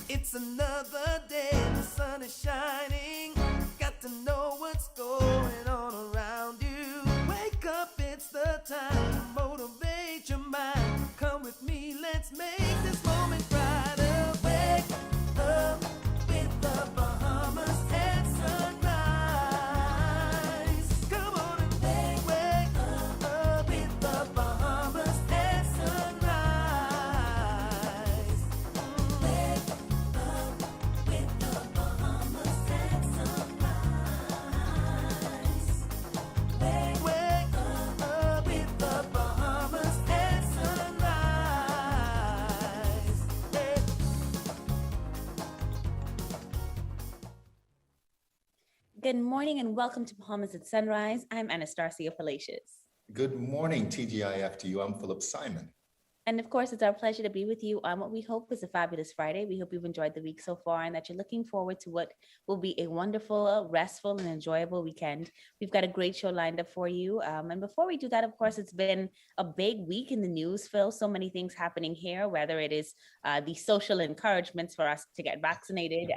It's another day, the sun is shining. Got to know what's going on around you. Wake up, it's the time to motivate your mind. Come with me, let's make this moment brighter. Wake up with the Bahamas at sunrise. Come on and wake up with the Bahamas at sunrise. Wake up with the Bahamas at sunrise. Wake up with the Bahamas at sunrise. Good morning and welcome to Bahamas at Sunrise. I'm Anastasia Palacios. Good morning, TGIF to you. I'm Philip Simon. And of course, it's our pleasure to be with you on what we hope is a fabulous Friday. We hope you've enjoyed the week so far and that you're looking forward to what will be a wonderful, restful, and enjoyable weekend. We've got a great show lined up for you. And before we do that, of course, it's been a big week in the news, Phil. So many things happening here, whether it is the social encouragements for us to get vaccinated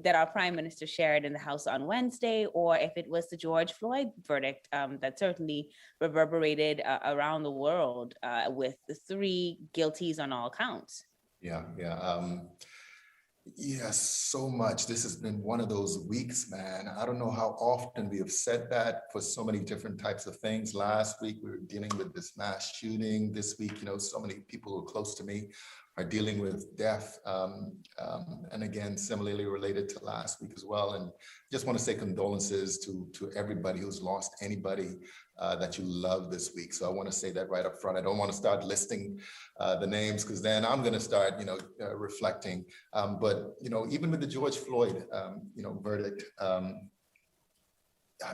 that our Prime Minister shared in the House on Wednesday, or if it was the George Floyd verdict that certainly reverberated around the world with the three guilties on all counts. Yes, so much. This has been one of those weeks, man. I don't know how often we have said that for so many different types of things. Last week, we were dealing with this mass shooting. This week, so many people who are close to me are dealing with death. And again, similarly related to last week as well. And just want to say condolences to everybody who's lost anybody that you love this week. So I want to say that right up front. I don't want to start listing the names because then I'm going to start, reflecting. But even with the George Floyd, verdict,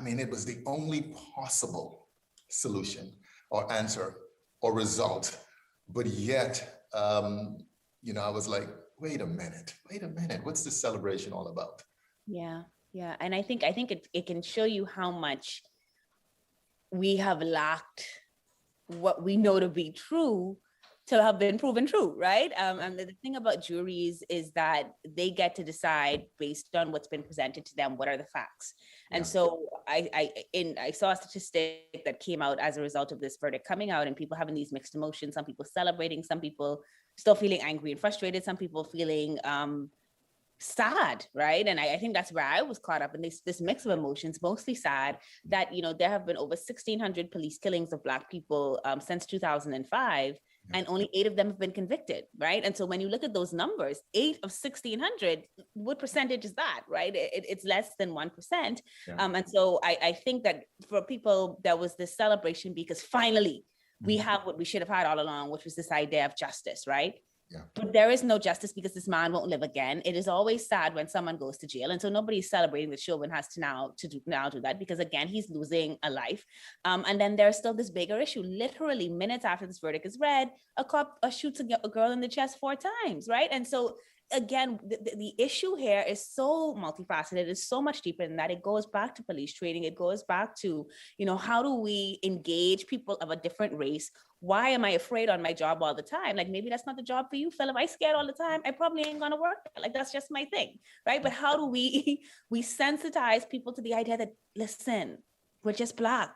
it was the only possible solution or answer or result. But yet, I was like, wait a minute, what's this celebration all about? Yeah. And I think it can show you how much we have lacked what we know to be true to have been proven true, right? And the thing about juries is that they get to decide based on what's been presented to them, what are the facts. And so I saw a statistic that came out as a result of this verdict coming out and people having these mixed emotions, some people celebrating, some people still feeling angry and frustrated, some people feeling sad, right? And I think that's where I was caught up in this mix of emotions, mostly sad that, there have been over 1,600 police killings of Black people since 2005. And only 8 of them have been convicted, right? And so when you look at those numbers, 8 of 1,600, what percentage is that, right? It's less than 1%. And so I think that for people, there was this celebration because finally we have what we should have had all along, which was this idea of justice, right? But there is no justice because this man won't live again. It is always sad when someone goes to jail. And so nobody's celebrating that Chauvin has to now do that because again, he's losing a life. And then there's still this bigger issue. Literally minutes after this verdict is read, a cop shoots a girl in the chest 4 times, right? And so again, the issue here is so multifaceted. It's so much deeper than that. It goes back to police training. It goes back to, how do we engage people of a different race? Why am I afraid on my job all the time? Like, maybe that's not the job for you, Phil. If I scared all the time, I probably ain't gonna work. Like, that's just my thing, right? But how do we sensitize people to the idea that, listen, we're just Black.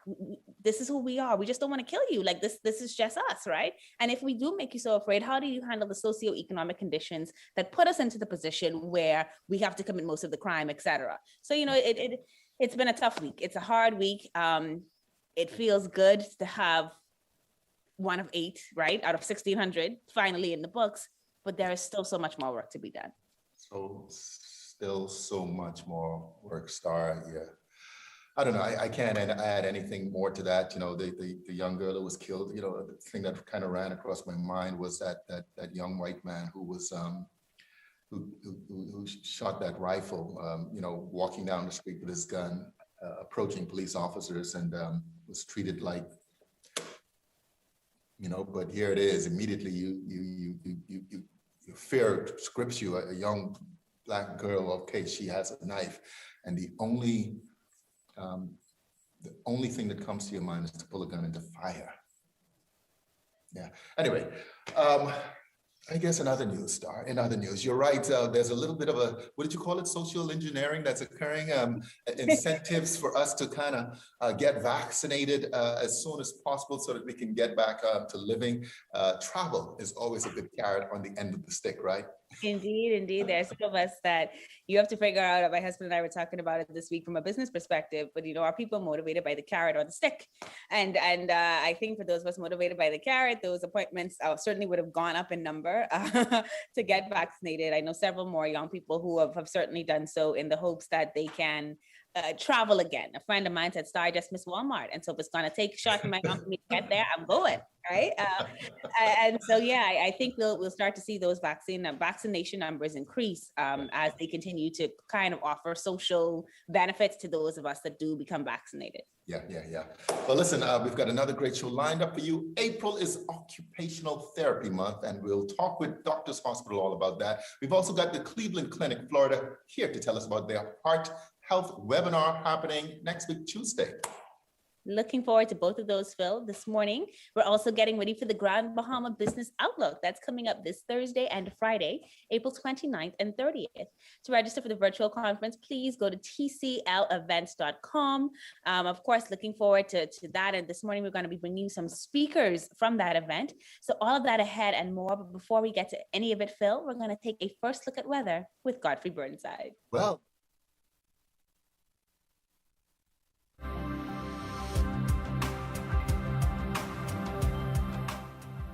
This is who we are. We just don't want to kill you. Like this is just us, right? And if we do make you so afraid, how do you handle the socioeconomic conditions that put us into the position where we have to commit most of the crime, et cetera? So, it's been a tough week. It's a hard week. It feels good to have 1 of 8, right, out of 1,600 finally in the books, but there is still so much more work to be done. So still so much more work, Star. Yeah. I don't know. I can't add anything more to that. The young girl who was killed. The thing that kind of ran across my mind was that young white man who was who shot that rifle. Walking down the street with his gun, approaching police officers, and was treated like. But here it is. Immediately, your fear grips you. A young Black girl. Okay, she has a knife, and the only thing that comes to your mind is to pull a gun and to fire. Yeah. Anyway, I guess in other news, Star, in other news, you're right. There's a little bit of a, what did you call it? Social engineering that's occurring. Incentives for us to kind of get vaccinated as soon as possible so that we can get back to living. Travel is always a good carrot on the end of the stick, right? Indeed, indeed. There's some of us that you have to figure out. My husband and I were talking about it this week from a business perspective, but are people motivated by the carrot or the stick? And I think for those of us motivated by the carrot, those appointments certainly would have gone up in number to get vaccinated. I know several more young people who have certainly done so in the hopes that they can travel again. A friend of mine said, "Star, I just missed Walmart. And so if it's going to take a shot in my mouth for me to get there, I'm going." Right. And so, I think we'll start to see those vaccination numbers increase as they continue to kind of offer social benefits to those of us that do become vaccinated. Yeah. Well, listen, we've got another great show lined up for you. April is Occupational Therapy Month, and we'll talk with Doctors Hospital all about that. We've also got the Cleveland Clinic, Florida, here to tell us about their heart health webinar happening next week, Tuesday. Looking forward to both of those, Phil. This morning, we're also getting ready for the Grand Bahama Business Outlook. That's coming up this Thursday and Friday, April 29th and 30th. To register for the virtual conference, please go to tclevents.com. Of course, looking forward to that. And this morning, we're going to be bringing some speakers from that event. So all of that ahead and more. But before we get to any of it, Phil, we're going to take a first look at weather with Godfrey Burnside. Well,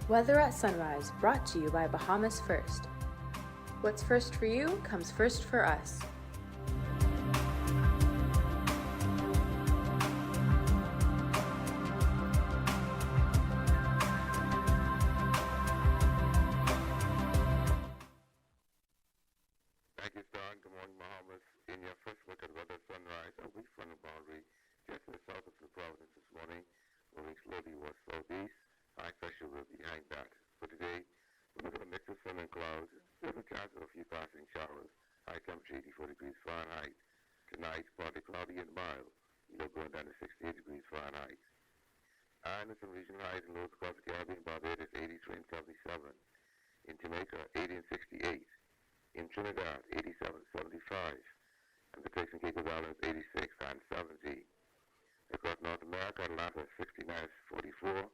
Weather at Sunrise, brought to you by Bahamas First. What's first for you comes first for us. Thank you, Star. Good morning, Bahamas. In your first look at weather sunrise, a weak frontal boundary just to the south of the province this morning, moving slowly west southeast. High pressure will be behind that. For today, we're looking at a mix of sun and clouds. There's a chance of a few passing showers. High temperature 84 degrees Fahrenheit. Tonight, partly cloudy and mild. Low going down to 68 degrees Fahrenheit. And in some regional highs and lows across the Caribbean, Barbados 83 and 77. In Jamaica, 80 and 68. In Trinidad, 87 and 75. And the Turks and Caicos Islands, 86 and 70. Across North America, Atlanta, 69 and 44.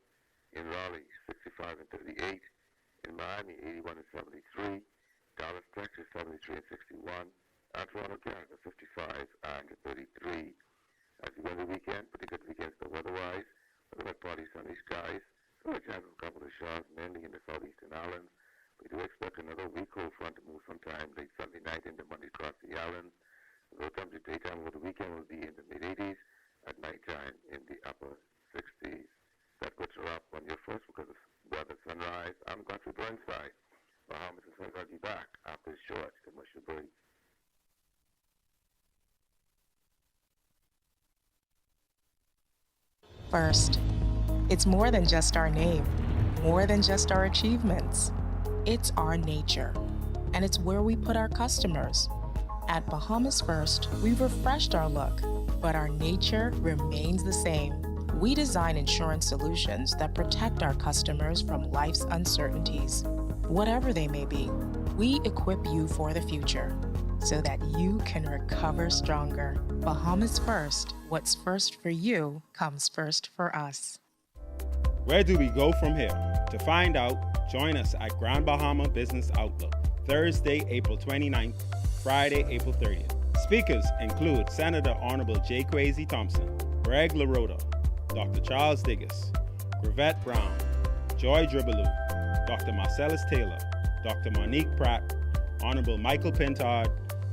In Raleigh, 65 and 38. In Miami, 81 and 73. Dallas, Texas, 73 and 61. And Toronto, Canada, 55 and 33. As we go into the weekend, particularly against the weather-wise, we'll have partly sunny skies. So a chance of a couple of showers, mainly in the southeastern islands. We do expect another weak cold front to move sometime late Sunday night into Monday across the islands. Low temperature daytime over the weekend will be in the mid-80s. At nighttime in the upper 60s. That puts her up on your first look at the weather sunrise. I'm Godfrey Burnside. Bahamas and Sunrise will be back after a short commercial break. First, it's more than just our name, more than just our achievements. It's our nature, and it's where we put our customers. At Bahamas First, we've refreshed our look, but our nature remains the same. We design insurance solutions that protect our customers from life's uncertainties, whatever they may be. We equip you for the future so that you can recover stronger. Bahamas First, what's first for you comes first for us. Where do we go from here? To find out, join us at Grand Bahama Business Outlook, Thursday, April 29th, Friday, April 30th. Speakers include Senator Honorable J. Kwesi Thompson, Greg LaRota, Dr. Charles Diggis, Gravette Brown, Joy Dribbaloo, Dr. Marcellus Taylor, Dr. Monique Pratt, Honorable Michael Pintard,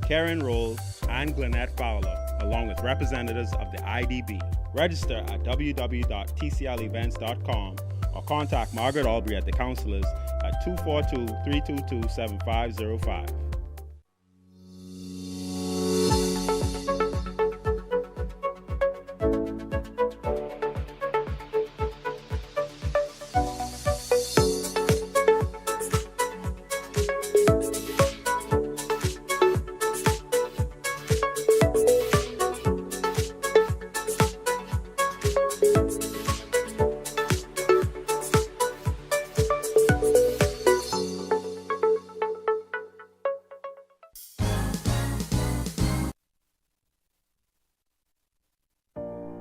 Karen Roll, and Glenette Fowler, along with representatives of the IDB. Register at www.tclevents.com or contact Margaret Albury at the counselors at 242-322-7505.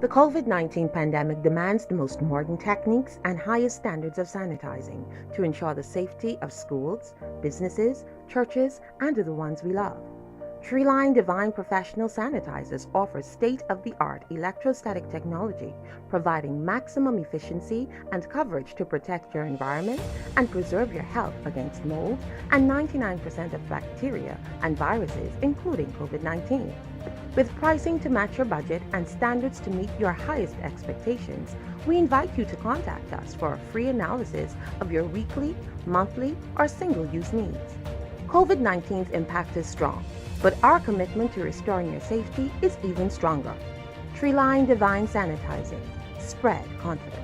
The COVID-19 pandemic demands the most modern techniques and highest standards of sanitizing to ensure the safety of schools, businesses, churches, and of the ones we love. Treeline Divine Professional Sanitizers offers state-of-the-art electrostatic technology, providing maximum efficiency and coverage to protect your environment and preserve your health against mold and 99% of bacteria and viruses, including COVID-19. With pricing to match your budget and standards to meet your highest expectations, we invite you to contact us for a free analysis of your weekly, monthly, or single-use needs. COVID-19's impact is strong, but our commitment to restoring your safety is even stronger. Treeline Divine Sanitizing. Spread confidence.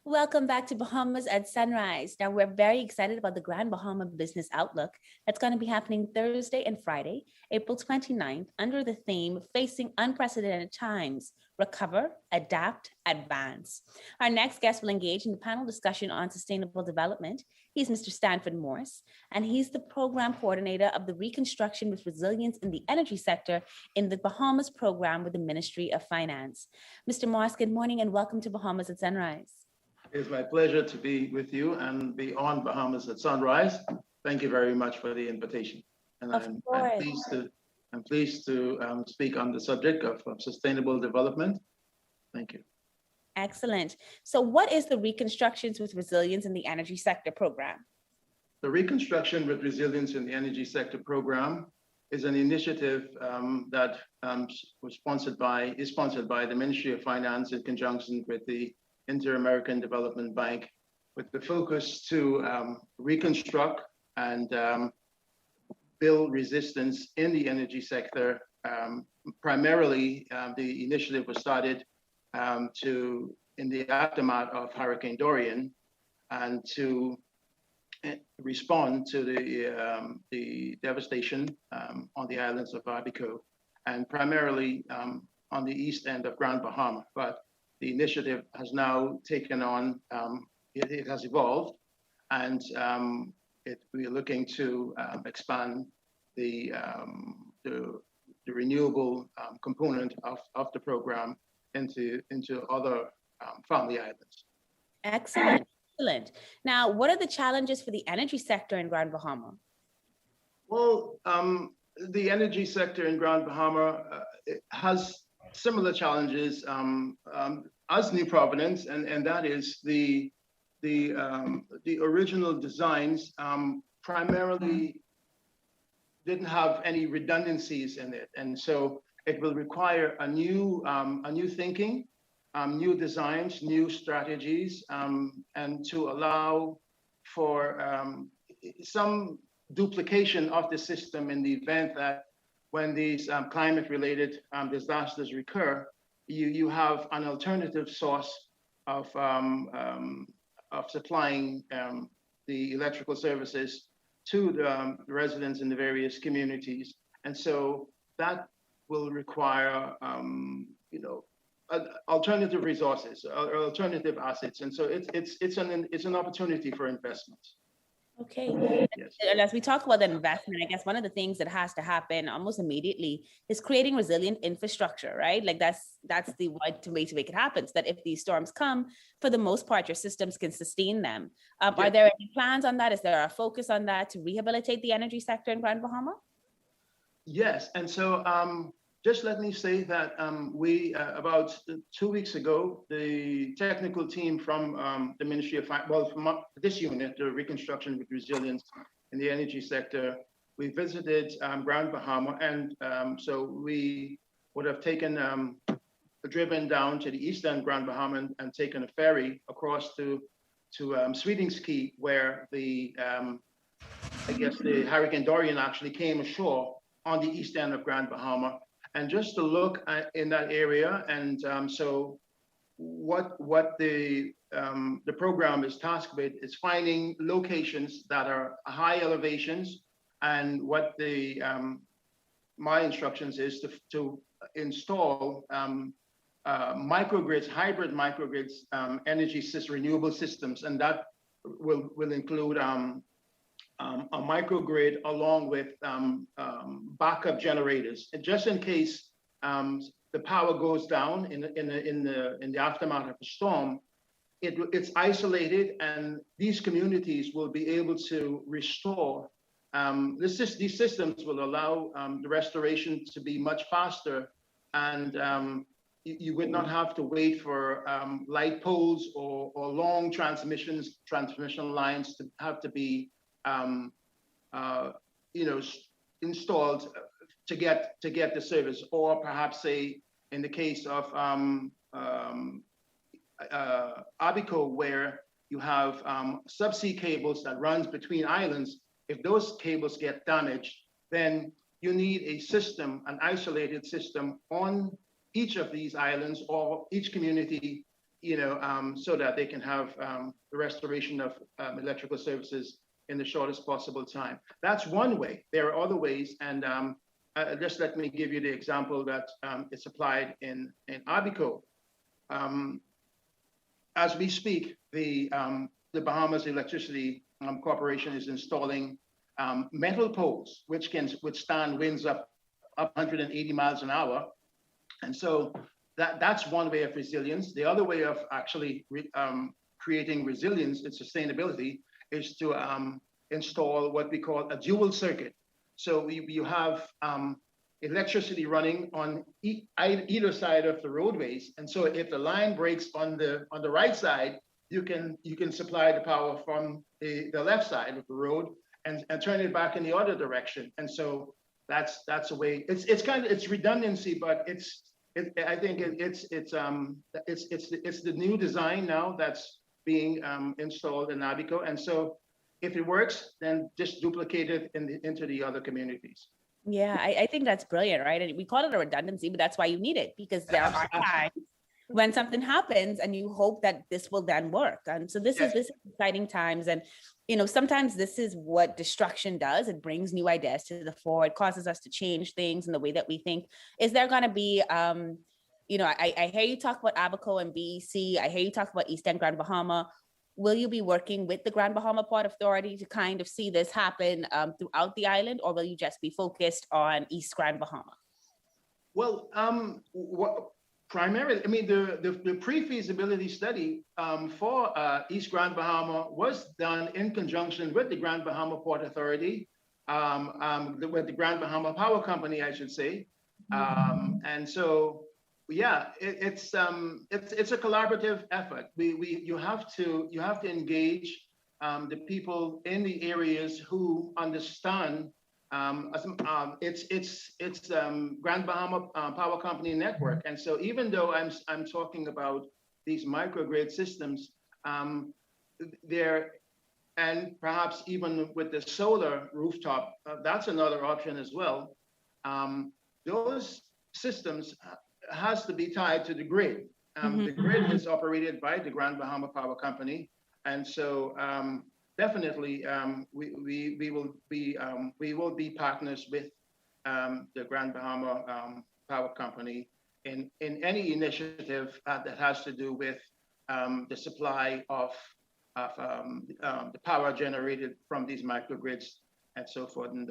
Welcome back to Bahamas at Sunrise. Now, we're very excited about the Grand Bahama Business Outlook that's going to be happening Thursday and Friday, April 29th, under the theme Facing Unprecedented Times, Recover, Adapt, Advance. Our next guest will engage in the panel discussion on sustainable development. He's Mr. Standford Morse, and he's the program coordinator of the Reconstruction with Resilience in the Energy Sector in the Bahamas program with the Ministry of Finance. Mr. Morse, good morning and welcome to Bahamas at Sunrise. It's my pleasure to be with you and be on Bahamas at Sunrise. Thank you very much for the invitation. And I'm pleased to speak on the subject of sustainable development. Thank you. Excellent. So what is the Reconstructions with Resilience in the Energy Sector program? The Reconstruction with Resilience in the Energy Sector program is an initiative that is sponsored by the Ministry of Finance in conjunction with the Inter-American Development Bank, with the focus to reconstruct and build resistance in the energy sector. Primarily, the initiative was started in the aftermath of Hurricane Dorian, and to respond to the devastation on the islands of Barbacoa, and primarily on the east end of Grand Bahama. But the initiative has now taken on, it has evolved, and we're looking to expand the renewable component of the program into other family islands. Excellent, excellent. Now, what are the challenges for the energy sector in Grand Bahama? Well, the energy sector in Grand Bahama has similar challenges as New Providence, and that is the original designs primarily didn't have any redundancies in it, and so it will require a new thinking, new designs, new strategies, and to allow for some duplication of the system in the event that when these climate-related disasters recur, you have an alternative source of supplying the electrical services to the residents in the various communities, and so that will require, alternative resources or alternative assets, and so it's an opportunity for investment. Okay. Yes. And as we talk about the investment, I guess one of the things that has to happen almost immediately is creating resilient infrastructure, right? Like that's the way to make it happen, so that if these storms come, for the most part, your systems can sustain them. Are there any plans on that? Is there a focus on that to rehabilitate the energy sector in Grand Bahama? Yes, and so just let me say that we, about 2 weeks ago, the technical team from the Ministry of Finance, from this unit, the Reconstruction with Resilience in the Energy Sector, we visited Grand Bahama, and so we would have driven down to the eastern Grand Bahama and taken a ferry across to Sweetings Key, where the Hurricane Dorian actually came ashore on the east end of Grand Bahama. And just to look in that area, and so what the program is tasked with is finding locations that are high elevations, and what the my instructions is to install microgrids, hybrid microgrids, renewable systems, and that will include a microgrid along with backup generators, and just in case the power goes down in the aftermath of a storm, it's isolated, and these communities will be able to restore. These systems will allow the restoration to be much faster, and you would not have to wait for light poles or long transmission lines to have to be installed to get the service, or perhaps say in the case of Abico, where you have subsea cables that runs between islands. If those cables get damaged, then you need a system, an isolated system on each of these islands or each community, so that they can have the restoration of electrical services in the shortest possible time. That's one way. There are other ways, and just let me give you the example that is applied in Abico. As we speak, the Bahamas Electricity Corporation is installing metal poles which can withstand winds up 180 miles an hour, and so that's one way of resilience. The other way of actually creating resilience and sustainability is to install what we call a dual circuit. So you have electricity running on either side of the roadways, and so if the line breaks on the right side, you can supply the power from the left side of the road and turn it back in the other direction. And so that's a way. It's redundancy, but I think it's the new design now that's being installed in Abico, and so if it works, then just duplicate it into the other communities. Yeah, I think that's brilliant, right? And we call it a redundancy, but that's why you need it, because there are times when something happens and you hope that this will then work. And so this is exciting times. And, sometimes this is what destruction does. It brings new ideas to the fore. It causes us to change things in the way that we think. Is there going to be, I hear you talk about Abaco and BEC. I hear you talk about East End Grand Bahama. Will you be working with the Grand Bahama Port Authority to kind of see this happen throughout the island, or will you just be focused on East Grand Bahama? Well, primarily, I mean, the pre-feasibility study for East Grand Bahama was done in conjunction with the Grand Bahama Port Authority, with the Grand Bahama Power Company, I should say, and so. Yeah, it's a collaborative effort. You have to engage the people in the areas who understand. It's Grand Bahama Power Company network, and so even though I'm talking about these microgrid systems, there, and perhaps even with the solar rooftop, that's another option as well. Those systems has to be tied to the grid. The grid is operated by the Grand Bahama Power Company, and so definitely we will be partners with the Grand Bahama Power Company in any initiative that has to do with the supply of the power generated from these microgrids and so forth. And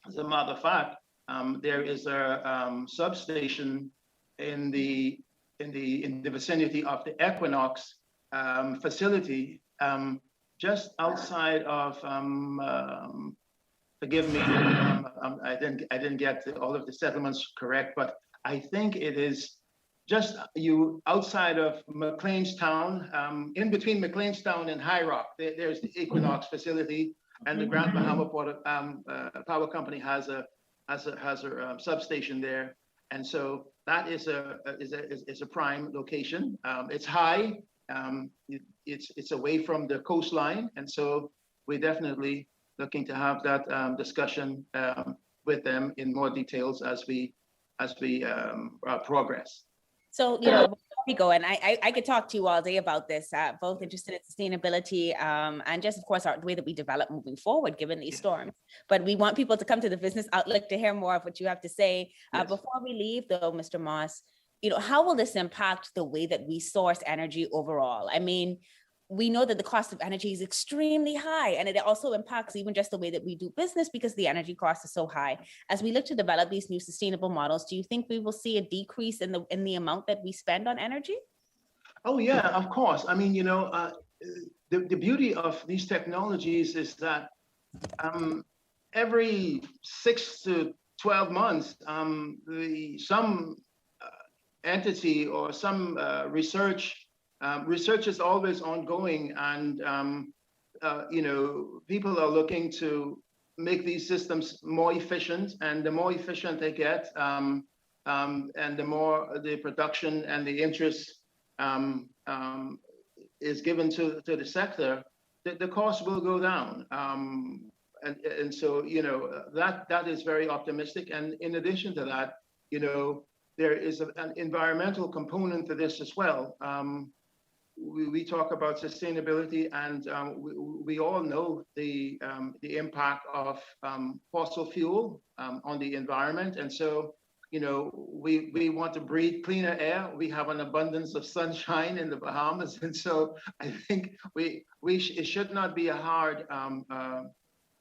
as a matter of fact, there is a substation in the vicinity of the Equinox facility, just outside of. Forgive me, I didn't get all of the settlements correct, but I think it is just outside of McLeanstown, in between McLeanstown and High Rock. There's the Equinox facility, and the Grand Bahama Power Company has a substation there, and so that is a prime location. It's high, it's away from the coastline, and so we're definitely looking to have that discussion with them in more details as we progress. So, before we go, and I could talk to you all day about this, both interested in sustainability and just, of course, the way that we develop moving forward, given these storms. But we want people to come to the Business Outlook to hear more of what you have to say. Before we leave, though, Mr. Moss, how will this impact the way that we source energy overall? I mean, we know that the cost of energy is extremely high, and it also impacts even just the way that we do business because the energy cost is so high. As we look to develop these new sustainable models, do you think we will see a decrease in the amount that we spend on energy? Oh yeah, of course. I mean, the beauty of these technologies is that every 6 to 12 months, some entity or some research is always ongoing, and people are looking to make these systems more efficient, and the more efficient they get, and the more the production and the interest is given to the sector, the cost will go down. And so that is very optimistic. And in addition to that, there is an environmental component to this as well. We talk about sustainability, and we all know the impact of fossil fuel on the environment. And so, we want to breathe cleaner air. We have an abundance of sunshine in the Bahamas, and so I think it should not be hard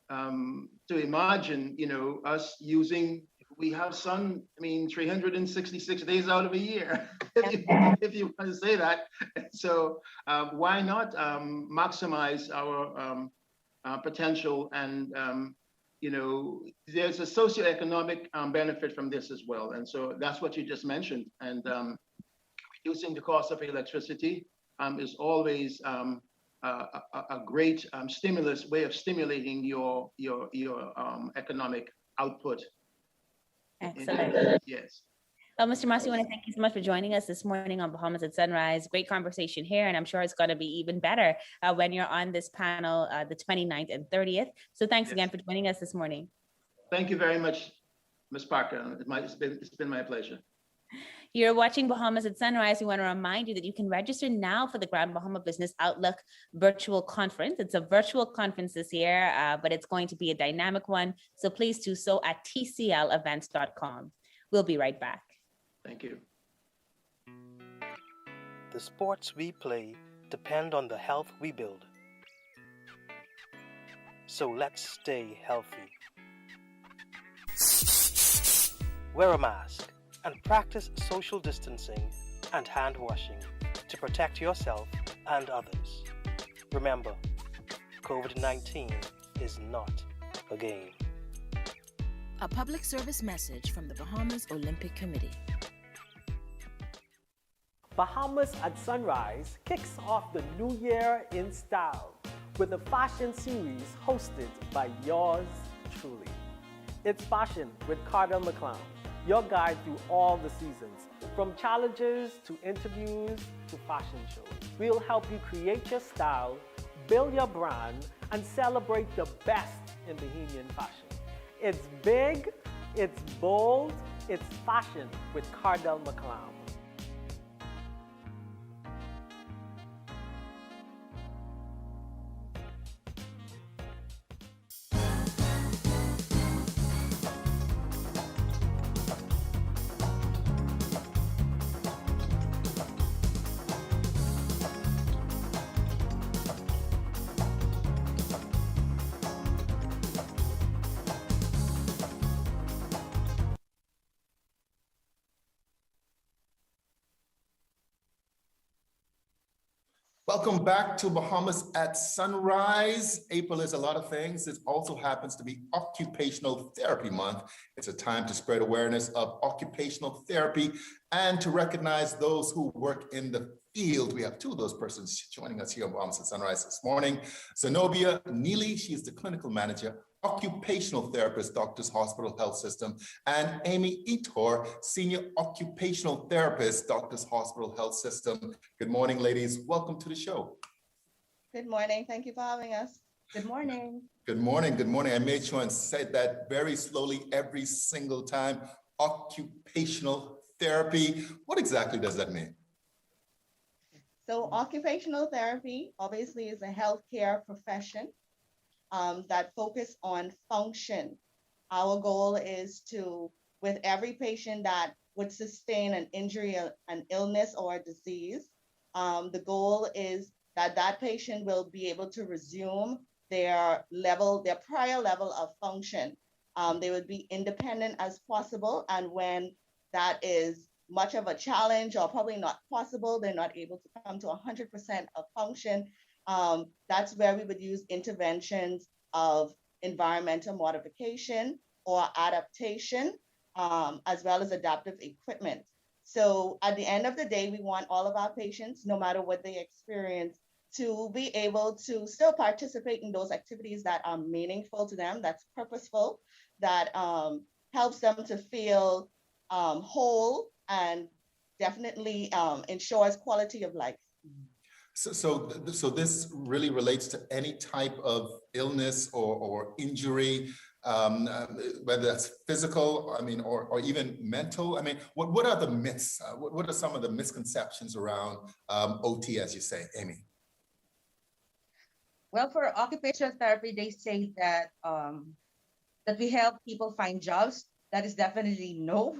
to imagine, us using. We have sun, 366 days out of a year, if you want to say that. So why not maximize our potential? And, there's a socioeconomic benefit from this as well. And so that's what you just mentioned. And reducing the cost of electricity is always a great way of stimulating your economic output. Excellent. Yes. Well, Mr. Moss, I want to thank you so much for joining us this morning on Bahamas at Sunrise. Great conversation here, and I'm sure it's going to be even better when you're on this panel the 29th and 30th. So thanks again for joining us this morning. Thank you very much, Ms. Parker. It's been my pleasure. You're watching Bahamas at Sunrise. We want to remind you that you can register now for the Grand Bahama Business Outlook virtual conference. It's a virtual conference this year, but it's going to be a dynamic one. So please do so at tclevents.com. We'll be right back. Thank you. The sports we play depend on the health we build. So let's stay healthy. Wear a mask and practice social distancing and hand washing to protect yourself and others. Remember, COVID-19 is not a game. A public service message from the Bahamas Olympic Committee. Bahamas at Sunrise kicks off the new year in style with a fashion series hosted by yours truly. It's Fashion with Cardell McClown, your guide through all the seasons, from challenges to interviews to fashion shows. We'll help you create your style, build your brand, and celebrate the best in Bahamian fashion. It's big, it's bold, it's Fashion with Cardell McClown. Welcome back to Bahamas at Sunrise. April is a lot of things. It also happens to be Occupational Therapy Month. It's a time to spread awareness of occupational therapy and to recognize those who work in the field. We have two of those persons joining us here on Bahamas at Sunrise this morning. Zenobia Neely, she's the clinical manager, occupational therapist, Doctors Hospital Health System, and Amy Etor, senior occupational therapist, Doctors Hospital Health System. Good morning, ladies. Welcome to the show. Good morning. Thank you for having us. Good morning. Good morning. Good morning. I made sure and said that very slowly every single time. occupational therapy. What exactly does that mean? So occupational therapy obviously is a healthcare profession that focus on function. Our goal is to, with every patient that would sustain an injury, an illness, or a disease, the goal is that that patient will be able to resume their prior level of function. They would be independent as possible, and when that is much of a challenge or probably not possible, they're not able to come to 100% of function, that's where we would use interventions of environmental modification or adaptation, as well as adaptive equipment. So at the end of the day, we want all of our patients, no matter what they experience, to be able to still participate in those activities that are meaningful to them, that's purposeful, that helps them to feel whole and definitely ensures quality of life. So this really relates to any type of illness or injury, whether that's physical, I mean, or even mental. I mean, what are the myths? What are some of the misconceptions around OT, as you say, Amy? Well, for occupational therapy, they say that that we help people find jobs. That is definitely no.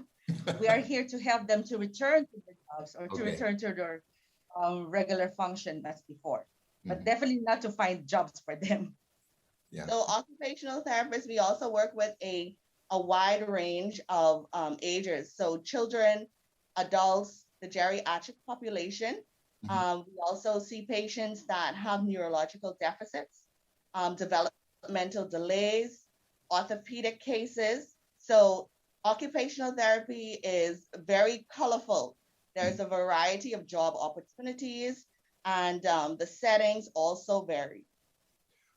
We are here to help them to return to their jobs or to return to their regular function as before, but definitely not to find jobs for them. Yeah. So occupational therapists, we also work with a wide range of ages. So children, adults, the geriatric population. We also see patients that have neurological deficits, developmental delays, orthopedic cases. So occupational therapy is very colorful. There's a variety of job opportunities, and the settings also vary.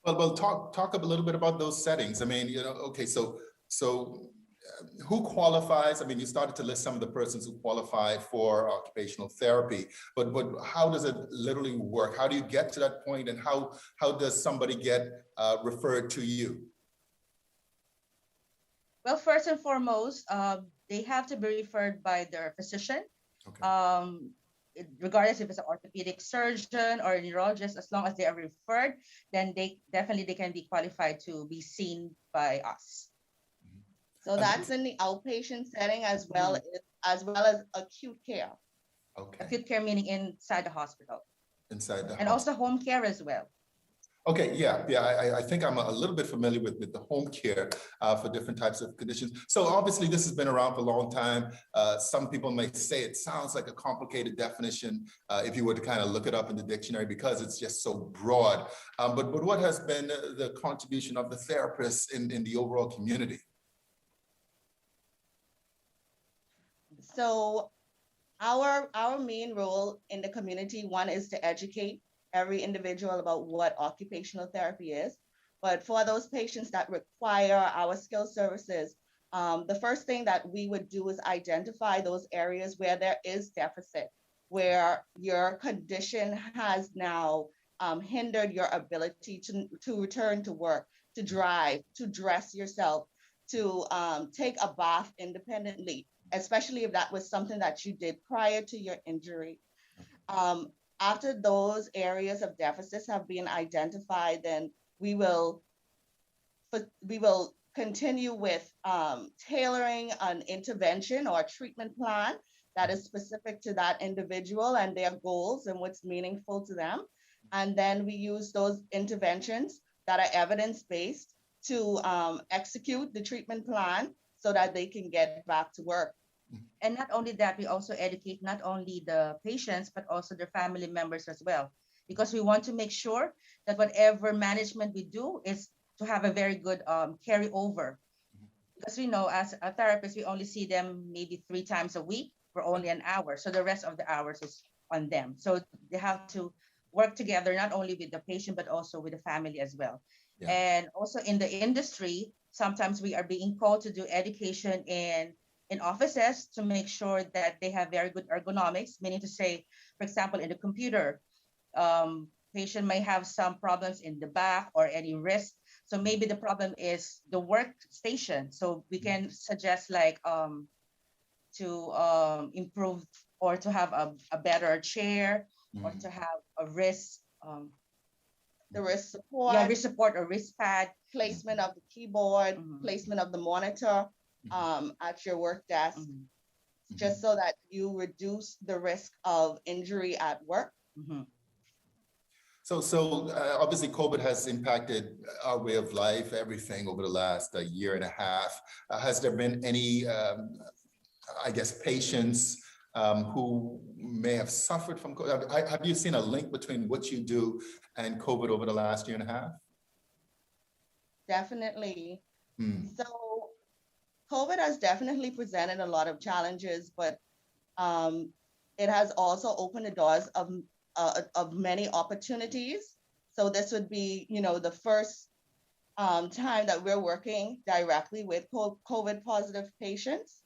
Well, talk a little bit about those settings. I mean, okay, so who qualifies? I mean, you started to list some of the persons who qualify for occupational therapy, but how does it literally work? How do you get to that point, and how does somebody get referred to you? Well, first and foremost, they have to be referred by their physician. Okay. Regardless if it's an orthopedic surgeon or a neurologist, as long as they are referred, then they can be qualified to be seen by us. So that's in the outpatient setting as well as acute care. Okay. Acute care meaning inside the hospital. Inside the and also home care as well. Okay, yeah, I think I'm a little bit familiar with the home care for different types of conditions. So obviously this has been around for a long time. Some people may say it sounds like a complicated definition if you were to kind of look it up in the dictionary because it's just so broad. But what has been the contribution of the therapists in the overall community? So our main role in the community, one is to educate every individual about what occupational therapy is. But for those patients that require our skill services, the first thing that we would do is identify those areas where there is deficit, where your condition has now hindered your ability to return to work, to drive, to dress yourself, to take a bath independently, especially if that was something that you did prior to your injury. After those areas of deficits have been identified, then we will continue with tailoring an intervention or a treatment plan that is specific to that individual and their goals and what's meaningful to them. And then we use those interventions that are evidence-based to execute the treatment plan so that they can get back to work. And not only that, we also educate not only the patients, but also their family members as well, because we want to make sure that whatever management we do is to have a very good carryover. Because we know as a therapist, we only see them maybe 3 times a week for only an hour. So the rest of the hours is on them. So they have to work together, not only with the patient, but also with the family as well. Yeah. And also in the industry, sometimes we are being called to do education in offices to make sure that they have very good ergonomics, meaning to say, for example, in the computer, patient may have some problems in the back or any wrist. So maybe the problem is the workstation. So we can suggest like to improve or to have a better chair or to have a wrist. The wrist support. Yeah, wrist support or wrist pad. Placement of the keyboard, placement of the monitor at your work desk, just so that you reduce the risk of injury at work. So obviously COVID has impacted our way of life, everything over the last year and a half. Has there been any, I guess, patients who may have suffered from COVID? Have you seen a link between what you do and COVID over the last year and a half? Definitely. So COVID has definitely presented a lot of challenges, but it has also opened the doors of many opportunities. So this would be, the first time that we're working directly with COVID positive patients.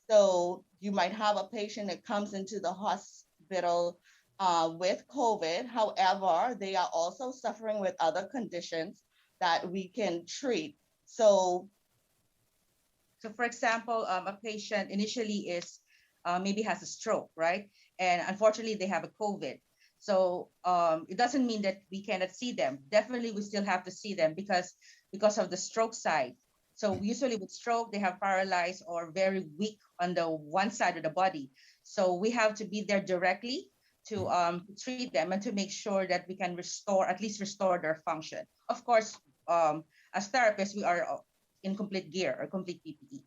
So you might have a patient that comes into the hospital with COVID. However, they are also suffering with other conditions that we can treat. So for example, a patient initially is maybe has a stroke, right? And unfortunately, they have a COVID. So it doesn't mean that we cannot see them. Definitely, we still have to see them because of the stroke side. So usually with stroke, they have paralyzed or very weak on the one side of the body. So we have to be there directly to treat them and to make sure that we can at least restore their function. Of course, as therapists, we are in complete gear or complete PPE.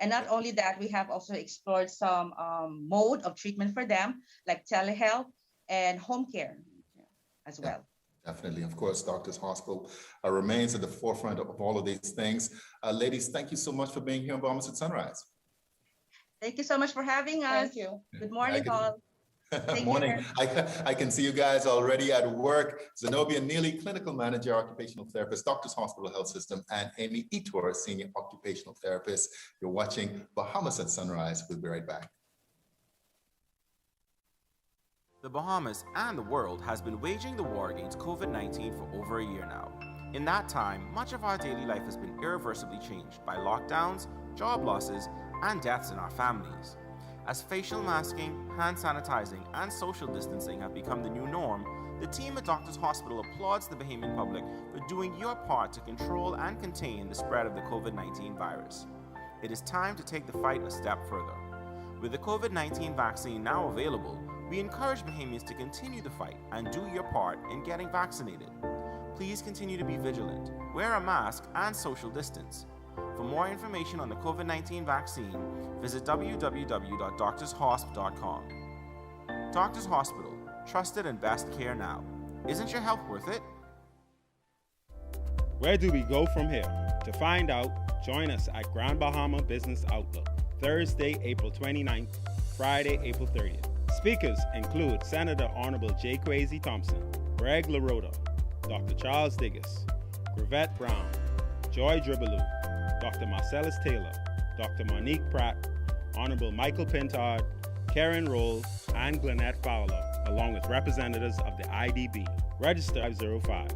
And not only that, we have also explored some mode of treatment for them, like telehealth and home care as well. Definitely. Of course, Doctors Hospital remains at the forefront of all of these things. Ladies, thank you so much for being here on Bahamas at Sunrise. Thank you so much for having us. Thank you. Good morning, all. Morning. I can see you guys already at work. Zenobia Neely, Clinical Manager, Occupational Therapist, Doctors Hospital Health System, and Amy Etor, Senior Occupational Therapist. You're watching Bahamas at Sunrise. We'll be right back. The Bahamas and the world has been waging the war against COVID-19 for over a year now. In that time, much of our daily life has been irreversibly changed by lockdowns, job losses, and deaths in our families. As facial masking, hand sanitizing, and social distancing have become the new norm, the team at Doctors Hospital applauds the Bahamian public for doing your part to control and contain the spread of the COVID-19 virus. It is time to take the fight a step further. With the COVID-19 vaccine now available, we encourage Bahamians to continue the fight and do your part in getting vaccinated. Please continue to be vigilant, wear a mask, and social distance. For more information on the COVID-19 vaccine, visit www.doctorshosp.com. Doctors Hospital, trusted and best care now. Isn't your health worth it? Where do we go from here? To find out, join us at Grand Bahama Business Outlook, Thursday, April 29th, Friday, April 30th. Speakers include Senator Honorable J. Kwesi Thompson, Greg LaRota, Dr. Charles Digges, Gravette Brown, Joy Dribbaloo, Dr. Marcellus Taylor, Dr. Monique Pratt, Honorable Michael Pintard, Karen Roll, and Glenette Fowler, along with representatives of the IDB. Register 505.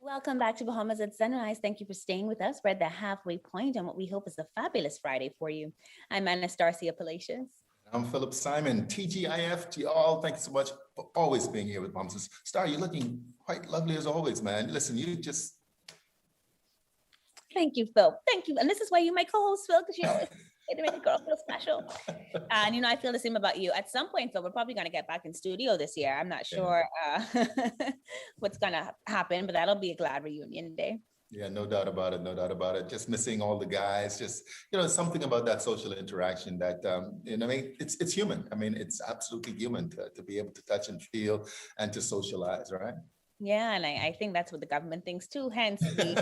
Welcome back to Bahamas at Sunrise. Thank you for staying with us. We're at the halfway point on what we hope is a fabulous Friday for you. I'm Anastasia Palacios. I'm Philip Simon, TGIF to y'all. Thank you so much for always being here with Bahamas. Star, you're looking quite lovely as always, man. Listen, you just... Thank you, Phil. Thank you. And this is why you my co-host, Phil, because you always to make a girl feel special. And I feel the same about you. At some point, Phil, we're probably going to get back in studio this year. I'm not sure what's going to happen, but that'll be a glad reunion day. Yeah, no doubt about it. No doubt about it. Just missing all the guys. Just, something about that social interaction that, it's human. I mean, it's absolutely human to be able to touch and feel and to socialize, right? Yeah, and I think that's what the government thinks too, hence the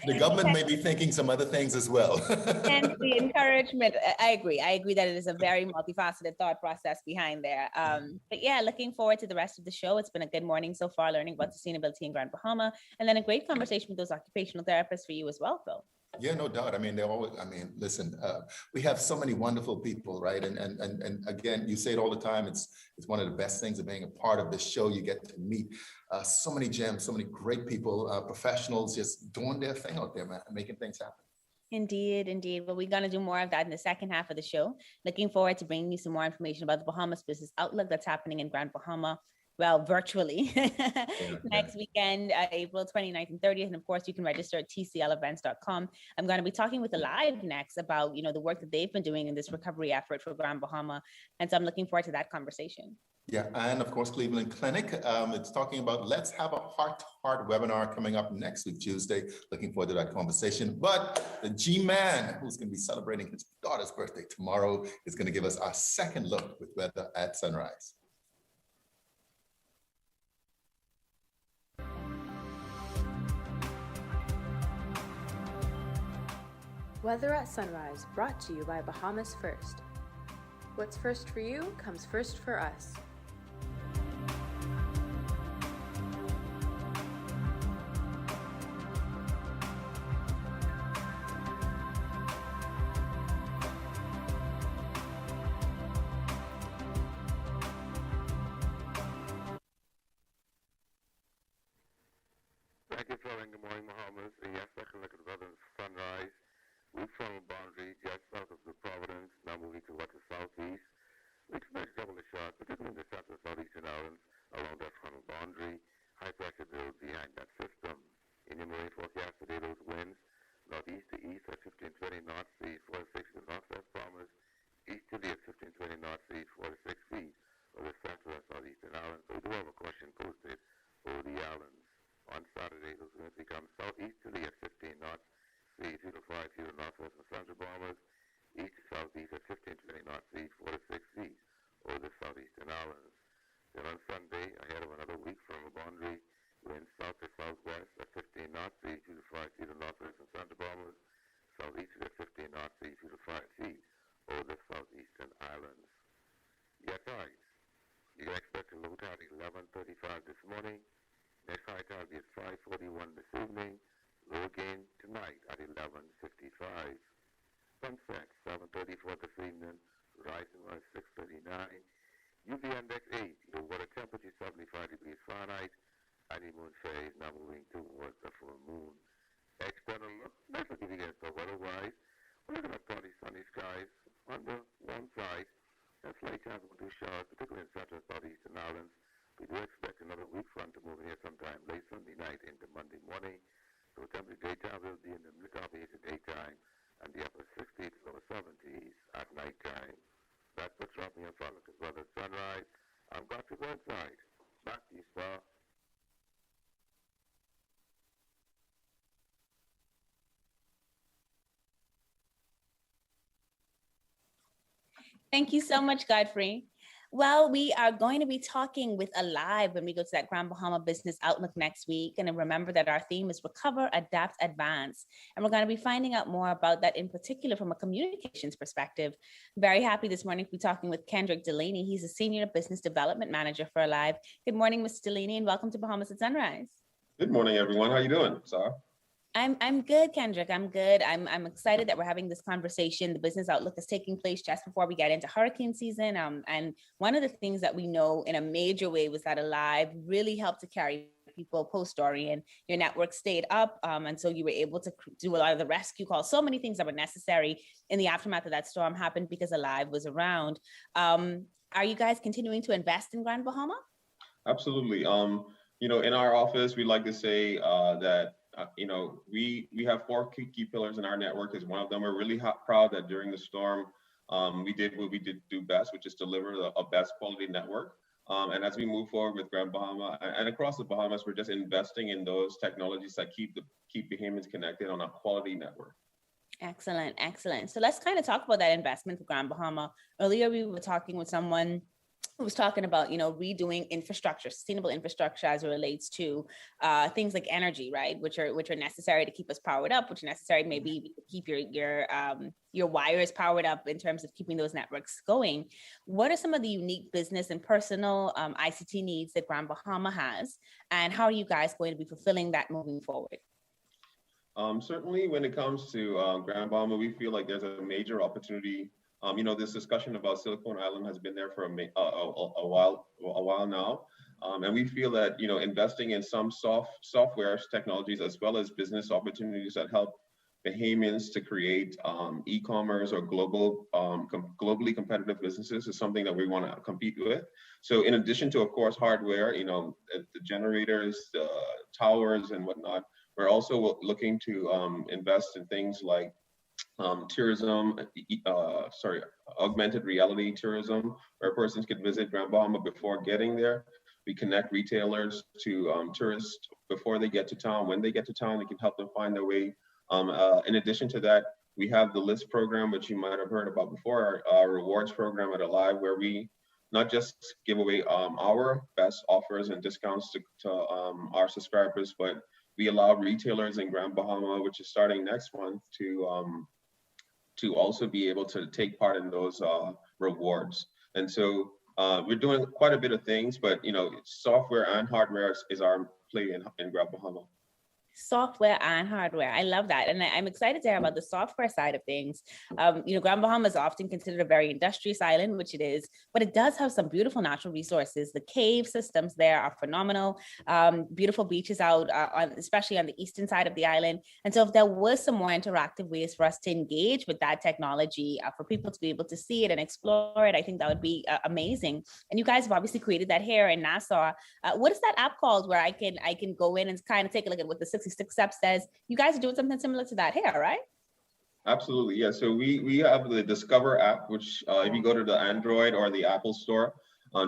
The government may be thinking some other things as well. hence the encouragement. I agree. I agree that it is a very multifaceted thought process behind there. But yeah, looking forward to the rest of the show. It's been a good morning so far, learning about sustainability in Grand Bahama, and then a great conversation with those occupational therapists for you as well, Phil. Yeah, no doubt. I mean, they're always, I mean, listen, we have so many wonderful people, right? And again, you say it all the time. It's one of the best things of being a part of this show. You get to meet so many gems, so many great people, professionals just doing their thing out there, man, making things happen. Indeed, indeed. Well, we're going to do more of that in the second half of the show. Looking forward to bringing you some more information about the Bahamas Business Outlook that's happening in Grand Bahama. Well, virtually next weekend, April 29th and 30th. And of course, you can register at tclevents.com. I'm going to be talking with Aliv next about, the work that they've been doing in this recovery effort for Grand Bahama. And so I'm looking forward to that conversation. Yeah, and of course, Cleveland Clinic. It's talking about let's have a heart-to-heart webinar coming up next week, Tuesday. Looking forward to that conversation. But the G-Man, who's going to be celebrating his daughter's birthday tomorrow, is going to give us our second look with weather at sunrise. Weather at Sunrise, brought to you by Bahamas First. What's first for you comes first for us. Thank you, Phil, and good morning, Bahamas. Yes, second look at the weather sunrise. Weak frontal boundary just south of the Providence, now moving towards the southeast. We expect double the shot, particularly in the south and southeastern islands along that frontal boundary. High pressure builds behind that system. In your marine forecast today, those winds northeast to east at 15-20 knots, seas 4 to 6 to northwest Bahamas, easterly at 15-20 knots, seas 4 to 6 feet over the central and southeastern islands. So we do have a caution posted over the islands. On Saturday, those winds become southeasterly at 15 knots, seas 2 to 5 feet to northwest and central Bahamas, east to southeast at 15-20 knots, seas 4 to 6 feet over the southeastern islands. Then on Sunday, ahead of another weak frontal boundary, winds south to southwest at 15 knots, seas 2 to 5 feet to northwest and central Bahamas, southeasterly at 15 knots, seas 2 to 5 feet over the southeastern islands. Your tides. You can expect a low tide at 11:35 this morning. Next high tide is 5:41 this evening. Low again tonight at 11:55. Sunset 7:34 this evening. Rising at 6:39. UV index 8. The water temperature 75 degrees Fahrenheit. Honeymoon phase now moving towards the full moon. External look. Not looking against the weather-wise. We're looking at partly sunny skies on the one side. A slight chance of two showers, particularly in central and southeastern islands. We do expect another weak front to move in here sometime late Sunday night into Monday morning. So temperature daytime will be in the mid-upper 80s at daytime and the upper 60s to lower 70s at nighttime. That's what's dropping in front of us. Weather sunrise. I'm Godfrey Burnside. Back to you, Star. Thank you so much, Godfrey. Well, we are going to be talking with Aliv when we go to that Grand Bahama Business Outlook next week. And remember that our theme is Recover, Adapt, Advance. And we're going to be finding out more about that in particular from a communications perspective. Very happy this morning to be talking with Kendrick Delaney. He's a Senior Business Development Manager for Aliv. Good morning, Mr. Delaney, and welcome to Bahamas at Sunrise. Good morning, everyone. How you doing, Sarah? I'm good, Kendrick. I'm good. I'm excited that we're having this conversation. The Business Outlook is taking place just before we get into hurricane season. And one of the things that we know in a major way was that Aliv really helped to carry people post-story, and your network stayed up. And so you were able to do a lot of the rescue calls. So many things that were necessary in the aftermath of that storm happened because Aliv was around. Are you guys continuing to invest in Grand Bahama? Absolutely. In our office, we like to say that we have 4 key pillars in our network. Is one of them. We're really proud that during the storm, we did what we did do best, which is deliver a best quality network. And as we move forward with Grand Bahama and across the Bahamas, we're just investing in those technologies that keep Bahamians connected on a quality network. Excellent, excellent. So let's kind of talk about that investment for Grand Bahama. Earlier, we were talking with someone was talking about, redoing infrastructure, sustainable infrastructure as it relates to things like energy, right? Which are necessary to keep us powered up, which are necessary maybe to keep your wires powered up in terms of keeping those networks going. What are some of the unique business and personal ICT needs that Grand Bahama has, and how are you guys going to be fulfilling that moving forward? Certainly, when it comes to Grand Bahama, we feel like there's a major opportunity. This discussion about Silicon Island has been there for a while now, and we feel that investing in some software technologies as well as business opportunities that help Bahamians to create e-commerce or globally competitive businesses is something that we want to compete with. So, in addition to, of course, hardware, the generators, the towers, and whatnot, we're also looking to invest in things like tourism, augmented reality tourism, where persons could visit Grand Bahama before getting there. We connect retailers to tourists before they get to town. When they get to town, they can help them find their way. In addition to that, we have the LIST program, which you might have heard about before, our rewards program at Aliv, where we not just give away our best offers and discounts to our subscribers, but we allow retailers in Grand Bahama, which is starting next month, to also be able to take part in those rewards. And so we're doing quite a bit of things, but software and hardware is our play in Grand Bahama. Software and hardware. I love that. And I'm excited to hear about the software side of things. Grand Bahama is often considered a very industrious island, which it is, but it does have some beautiful natural resources. The cave systems there are phenomenal. Beautiful beaches out, especially on the eastern side of the island. And so if there was some more interactive ways for us to engage with that technology, for people to be able to see it and explore it, I think that would be amazing. And you guys have obviously created that here in Nassau. What is that app called where I can go in and kind of take a look at what the 66 steps says? You guys are doing something similar to that here, right? Absolutely, yeah. So we have the Discover app, which if you go to the Android or the Apple Store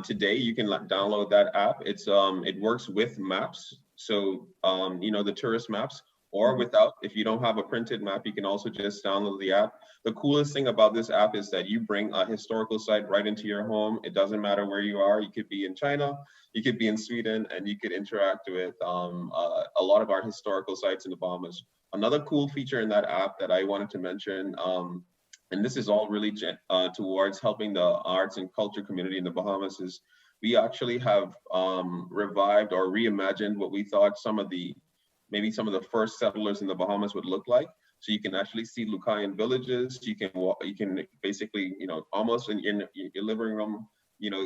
today, you can download that app. It works with maps, so the tourist maps, or without. If you don't have a printed map, you can also just download the app. The coolest thing about this app is that you bring a historical site right into your home. It doesn't matter where you are. You could be in China, you could be in Sweden, and you could interact with a lot of our historical sites in the Bahamas. Another cool feature in that app that I wanted to mention, and this is all really towards helping the arts and culture community in the Bahamas, is we actually have revived or reimagined what we thought maybe some of the first settlers in the Bahamas would look like. So you can actually see Lucayan villages. You can basically, almost in your living room,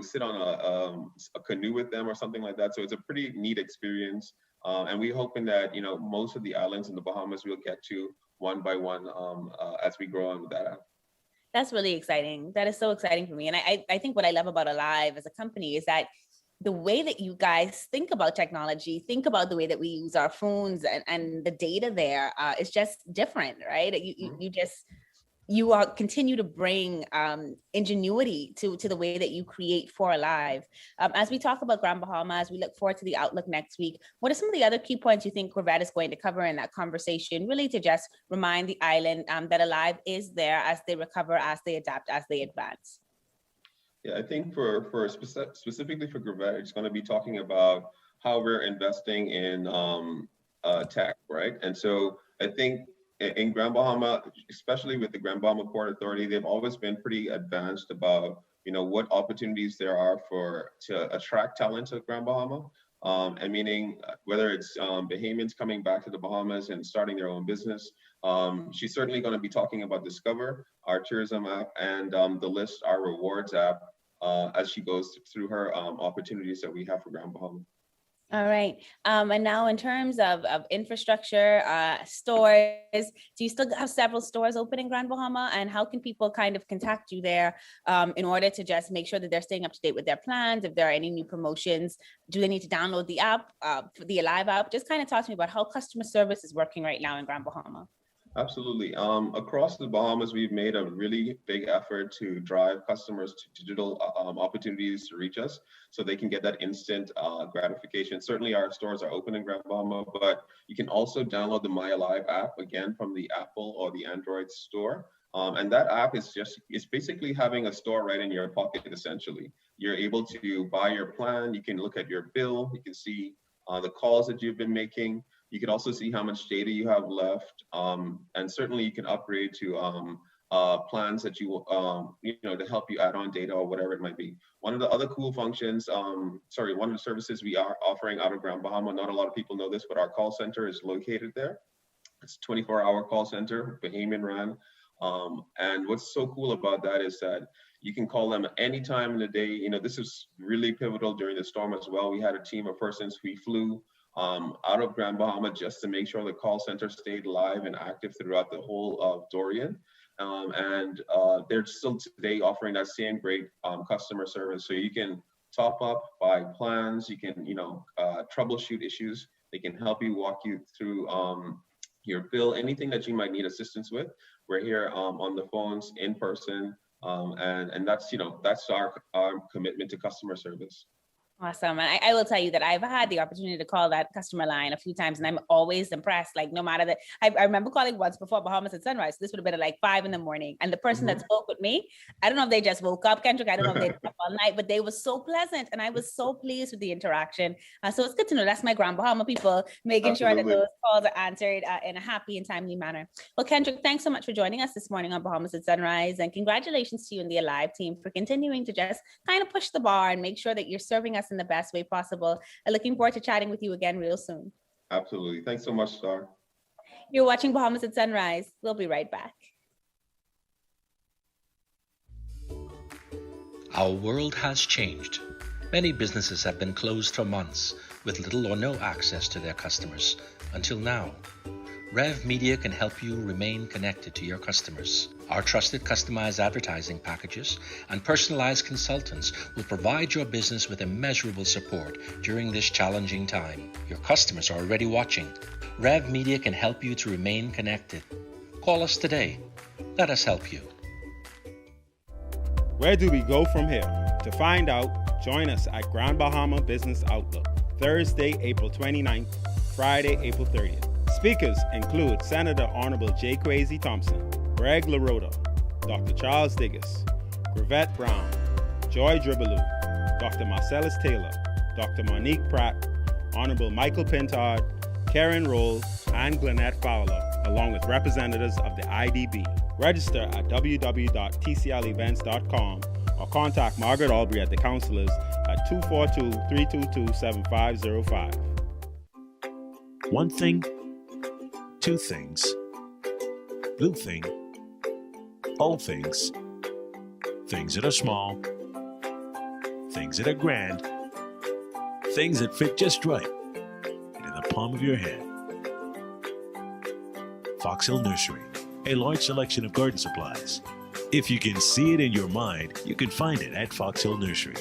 sit on a canoe with them or something like that. So it's a pretty neat experience. And we're hoping that, most of the islands in the Bahamas we'll get to one by one as we grow on with that app. That's really exciting. That is so exciting for me. And I think what I love about Aliv as a company is that the way that you guys think about technology, think about the way that we use our phones and the data there is just different, right? You continue to bring ingenuity to the way that you create for Aliv. As we talk about Grand Bahama, as we look forward to the outlook next week, what are some of the other key points you think Corvette is going to cover in that conversation, really to just remind the island that Aliv is there as they recover, as they adapt, as they advance? Yeah, I think for specifically for Corvette, it's going to be talking about how we're investing in tech, right? And so I think in Grand Bahama, especially with the Grand Bahama Port Authority, they've always been pretty advanced about what opportunities there are to attract talent to Grand Bahama, and meaning whether it's Bahamians coming back to the Bahamas and starting their own business. She's certainly going to be talking about Discover, our tourism app, and the LIST, our rewards app, as she goes through her opportunities that we have for Grand Bahama. All right. And now in terms of infrastructure, stores, do you still have several stores open in Grand Bahama? And how can people kind of contact you there in order to just make sure that they're staying up to date with their plans? If there are any new promotions, do they need to download the app, the Aliv app? Just kind of talk to me about how customer service is working right now in Grand Bahama. Absolutely. Across the Bahamas, we've made a really big effort to drive customers to digital opportunities to reach us so they can get that instant gratification. Certainly our stores are open in Grand Bahama, but you can also download the My Aliv app, again, from the Apple or the Android store. And that app is basically having a store right in your pocket, essentially. You're able to buy your plan, you can look at your bill, you can see the calls that you've been making. You can also see how much data you have left. And certainly you can upgrade to plans that to help you add on data or whatever it might be. One of the other cool functions, one of the services we are offering out of Grand Bahama, not a lot of people know this, but our call center is located there. It's a 24-hour call center, Bahamian ran. And what's so cool about that is that you can call them any time in the day. This is really pivotal during the storm as well. We had a team of persons we flew out of Grand Bahama just to make sure the call center stayed live and active throughout the whole of Dorian. And they're still today offering that same great customer service. So you can top up, buy plans, you can troubleshoot issues. They can help you, walk you through your bill, anything that you might need assistance with. We're here on the phones, in person, and that's our commitment to customer service. Awesome. And I will tell you that I've had the opportunity to call that customer line a few times, and I'm always impressed. Like, no matter that, I remember calling once before Bahamas at sunrise. This would have been at like 5 a.m. And the person that spoke with me, I don't know if they just woke up, Kendrick. I don't know if they were up all night, but they were so pleasant. And I was so pleased with the interaction. So it's good to know that's my Grand Bahama people, making sure that those calls are answered in a happy and timely manner. Well, Kendrick, thanks so much for joining us this morning on Bahamas at Sunrise. And congratulations to you and the Aliv team for continuing to just kind of push the bar and make sure that you're serving us in the best way possible. I'm looking forward to chatting with you again real soon. Absolutely. Thanks so much, Star. You're watching Bahamas at Sunrise. We'll be right back. Our world has changed. Many businesses have been closed for months with little or no access to their customers until now. Rev Media can help you remain connected to your customers. Our trusted customized advertising packages and personalized consultants will provide your business with immeasurable support during this challenging time. Your customers are already watching. Rev Media can help you to remain connected. Call us today. Let us help you. Where do we go from here? To find out, join us at Grand Bahama Business Outlook, Thursday, April 29th, Friday, April 30th. Speakers include Senator Honorable J. Kwesi Thompson, Greg LaRota, Dr. Charles Digges, Gravette Brown, Joy Dribbaloo, Dr. Marcellus Taylor, Dr. Monique Pratt, Honorable Michael Pintard, Karen Roll, and Glenette Fowler, along with representatives of the IDB. Register at www.tclevents.com or contact Margaret Albury at the counselors at 242-322-7505. One thing, two things, blue thing, all things, things that are small, things that are grand, things that fit just right, and in the palm of your hand. Fox Hill Nursery, a large selection of garden supplies. If you can see it in your mind, you can find it at Fox Hill Nursery.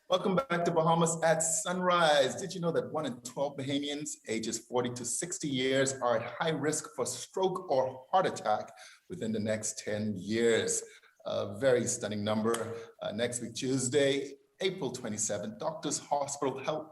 Welcome back to Bahamas at Sunrise. Did you know that 1 in 12 Bahamians ages 40 to 60 years are at high risk for stroke or heart attack within the next 10 years? A very stunning number. Next week, Tuesday, April 27th, Doctors Hospital Health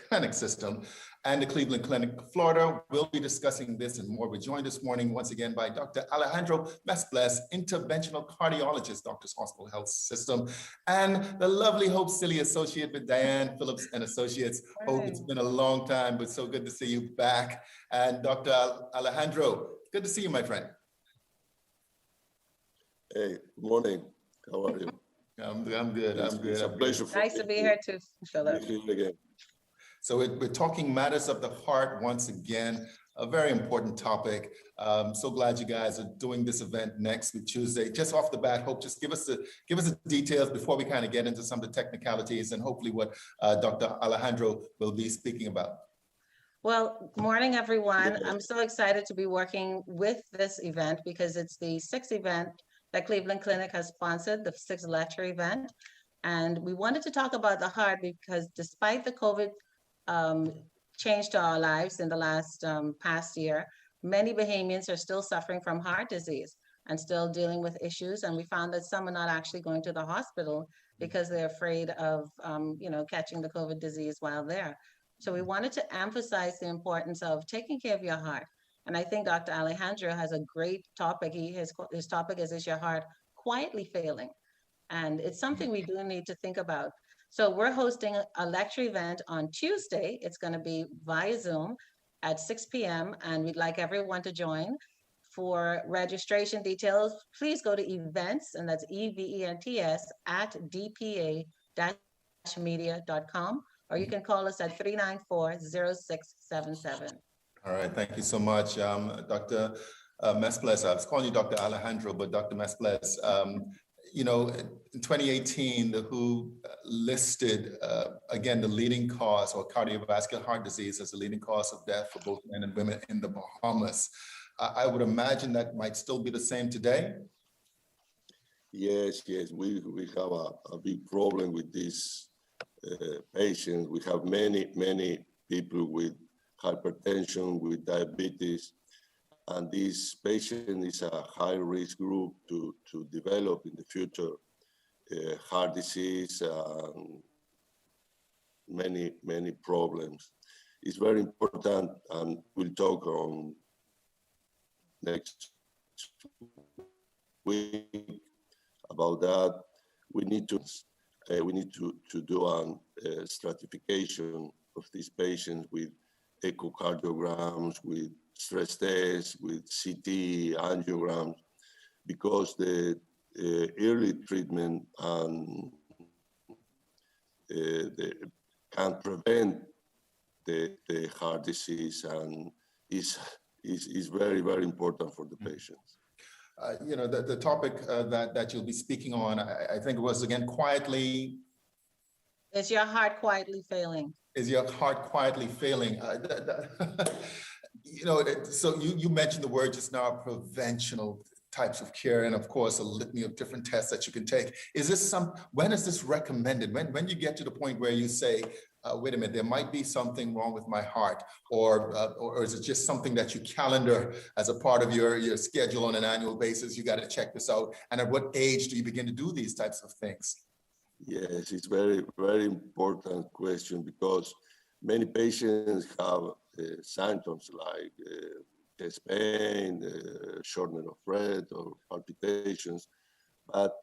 Clinic System and the Cleveland Clinic, Florida, will be discussing this and more. We're joined this morning once again by Dr. Alejandro Mesbles, interventional cardiologist, Doctors Hospital Health System, and the lovely Hope Silly associate with Diane Phillips and Associates. Hope, it's been a long time, but so good to see you back. And Dr. Alejandro, good to see you, my friend. Hey, morning. How are you? I'm good. I'm good. It's a pleasure. Nice to be here too, Philip. Again. So we're talking matters of the heart once again, a very important topic. So glad you guys are doing this event next week, Tuesday. Just off the bat, Hope, just give us the details before we kind of get into some of the technicalities and hopefully what Dr. Alejandro will be speaking about. Well, morning, everyone. I'm so excited to be working with this event because it's the 6th event that Cleveland Clinic has sponsored, the 6th lecture event. And we wanted to talk about the heart because despite the COVID change to our lives in the last past year, many Bahamians are still suffering from heart disease and still dealing with issues. And we found that some are not actually going to the hospital because they're afraid of, catching the COVID disease while there. So we wanted to emphasize the importance of taking care of your heart. And I think Dr. Alejandro has a great topic. His topic is your heart quietly failing? And it's something we do need to think about. So we're hosting a lecture event on Tuesday. It's going to be via Zoom at 6 p.m. And we'd like everyone to join. For registration details, please go to events, and that's EVENTS at dpa-media.com, or you can call us at 394-0677. All right, thank you so much, Dr. Mesplez. I was calling you Dr. Alejandro, but Dr. Mesplez, in 2018, the WHO listed, again, the leading cause, or cardiovascular heart disease, as the leading cause of death for both men and women in the Bahamas. I would imagine that might still be the same today. Yes, we have a big problem with these patients. We have many people with hypertension, with diabetes, and this patient is a high-risk group to develop in the future heart disease and many problems. It's very important, and we'll talk on next week about that. We need to do a stratification of these patients with echocardiograms, with stress tests, with CT, angiograms, because the early treatment and can prevent the heart disease, and is very important for the patients. The topic that you'll be speaking on, I think it was, again, quietly. Is your heart quietly failing? Is your heart quietly failing? So you mentioned the word just now, preventional types of care, and of course a litany of different tests that you can take. When is this recommended? When you get to the point where you say, wait a minute, there might be something wrong with my heart, or is it just something that you calendar as a part of your schedule on an annual basis? You got to check this out. And at what age do you begin to do these types of things? Yes, it's very important question, because many patients have symptoms like chest pain, shortness of breath, or palpitations. But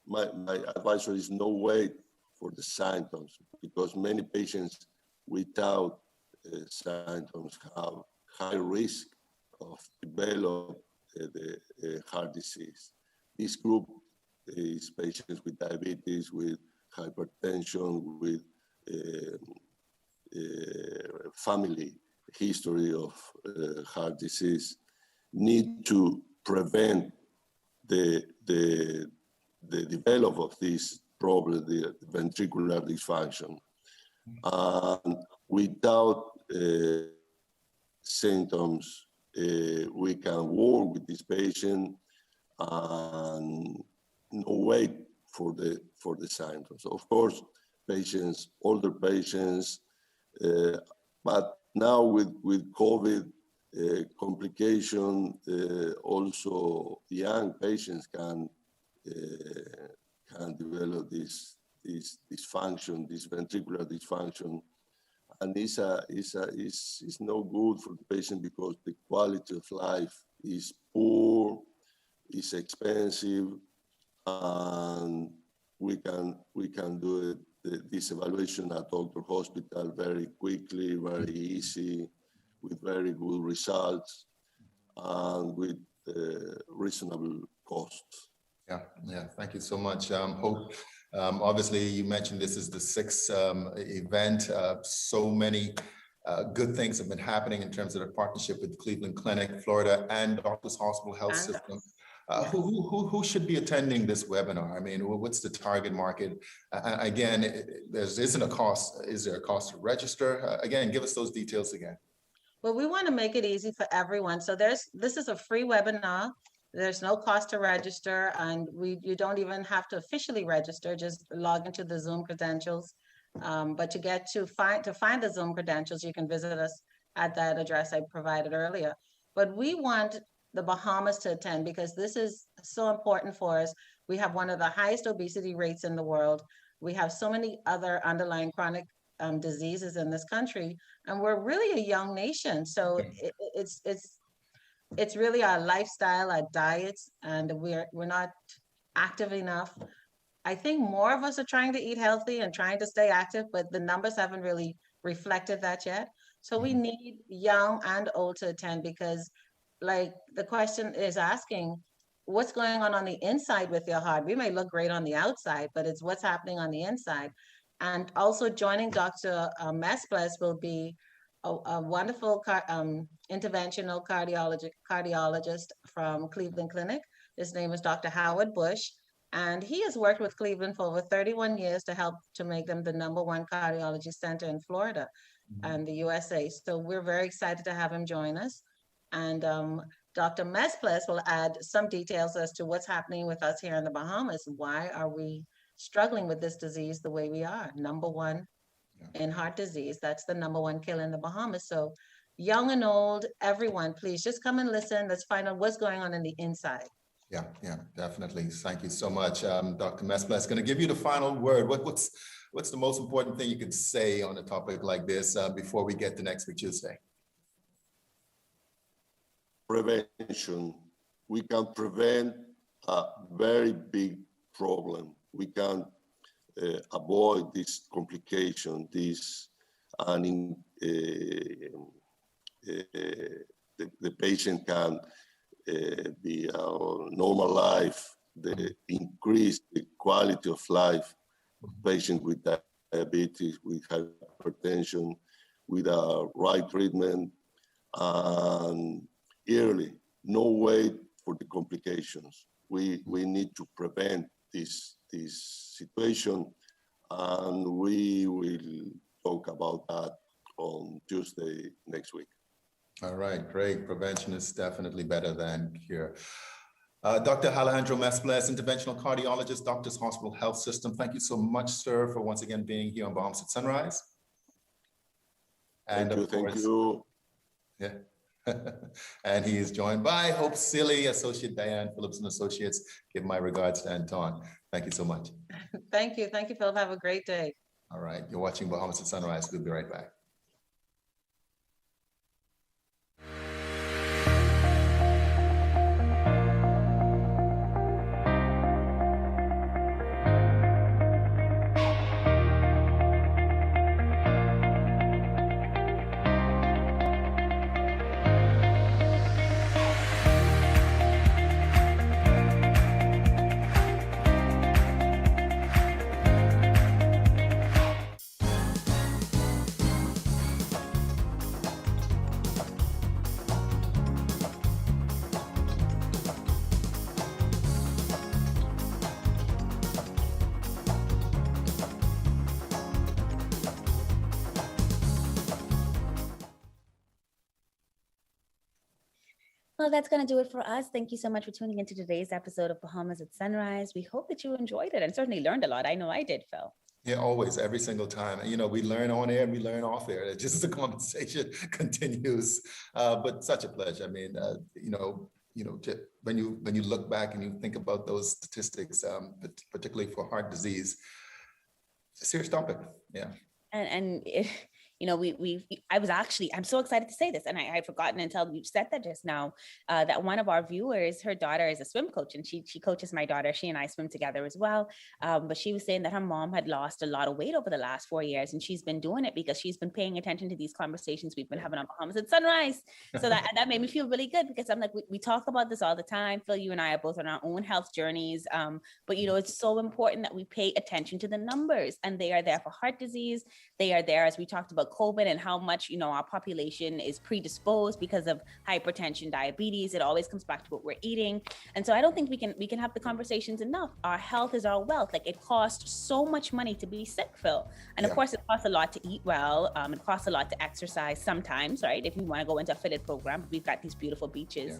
my advisor is no wait for the symptoms, because many patients without symptoms have high risk of develop the heart disease. This group is patients with diabetes, with hypertension, with family history of heart disease, need to prevent the development of this problem, the ventricular dysfunction. And without symptoms, we can work with this patient and no wait for the symptoms. Of course, older patients, but now with COVID complication, also young patients can develop this dysfunction, this ventricular dysfunction, and it's no good for the patient, because the quality of life is poor, is expensive, and we can do this evaluation at Doctor Hospital very quickly, very easy, with very good results, and with reasonable costs. Yeah. Thank you so much. Hope. Obviously, you mentioned this is the 6th event. So many good things have been happening in terms of the partnership with Cleveland Clinic, Florida, and Doctors Hospital Health System. Who should be attending this webinar? I mean, what's the target market? Again, isn't a cost. Is there a cost to register? Again, give us those details again. Well, we want to make it easy for everyone. So this is a free webinar. There's no cost to register, and you don't even have to officially register, just log into the Zoom credentials. But to find the Zoom credentials, you can visit us at that address I provided earlier. But we want the Bahamas to attend because this is so important for us. We have one of the highest obesity rates in the world. We have so many other underlying chronic diseases in this country, and we're really a young nation. So it's really our lifestyle, our diets, and we're not active enough. I think more of us are trying to eat healthy and trying to stay active, but the numbers haven't really reflected that yet. So we need young and old to attend because, like the question is asking, what's going on the inside with your heart? We may look great on the outside, but it's what's happening on the inside. And also joining Dr. Mesplus will be a wonderful interventional cardiologist from Cleveland Clinic. His name is Dr. Howard Bush. And he has worked with Cleveland for over 31 years to help to make them the #1 cardiology center in Florida and the USA. So we're very excited to have him join us. And Dr. Mesplus will add some details as to what's happening with us here in the Bahamas. Why are we struggling with this disease the way we are? #1 in heart disease. That's the #1 killer in the Bahamas. So young and old, everyone, please just come and listen. Let's find out what's going on in the inside. Yeah, definitely. Thank you so much. Dr. Mesplus, going to give you the final word. What's the most important thing you could say on a topic like this before we get to next week, Tuesday? Prevention. We can prevent a very big problem. We can avoid this complication, the patient can be a normal life, increase the quality of life of patients with diabetes, with hypertension, with a right treatment, and early, no wait for the complications. We need to prevent this situation, and we will talk about that on Tuesday next week. All right, great. Prevention is definitely better than cure. Dr. Alejandro Mesplus, interventional cardiologist, Doctors Hospital Health System. Thank you so much, sir, for once again being here on Bahamas at Sunrise. And thank you. Yeah. And he is joined by Hope Silly, Associate Diane Phillips and Associates. Give my regards to Anton. Thank you so much. Thank you, Philip. Have a great day. All right, you're watching Bahamas at Sunrise. We'll be right back. Well, that's going to do it for us. Thank you so much for tuning into today's episode of Bahamas at Sunrise. We hope that you enjoyed it and certainly learned a lot. I know I did, Phil. Yeah, always, every single time. You know, we learn on air and we learn off air. It's just the conversation continues. But such a pleasure. I mean, when you look back and you think about those statistics, particularly for heart disease, it's a serious topic. Yeah. And I'm so excited to say this, and I had forgotten until you said that just now, that one of our viewers, her daughter is a swim coach, and she coaches my daughter. She and I swim together as well. But she was saying that her mom had lost a lot of weight over the last 4 years, and she's been doing it because she's been paying attention to these conversations we've been having on Bahamas at Sunrise. So that made me feel really good because I'm like, we talk about this all the time. Phil, you and I are both on our own health journeys. But it's so important that we pay attention to the numbers, and they are there for heart disease. They are there, as we talked about COVID and how much, our population is predisposed because of hypertension, diabetes. It always comes back to what we're eating. And so I don't think we can have the conversations enough. Our health is our wealth. Like, it costs so much money to be sick, Phil. And of course, it costs a lot to eat well. It costs a lot to exercise sometimes, right? If you want to go into a fitted program, we've got these beautiful beaches.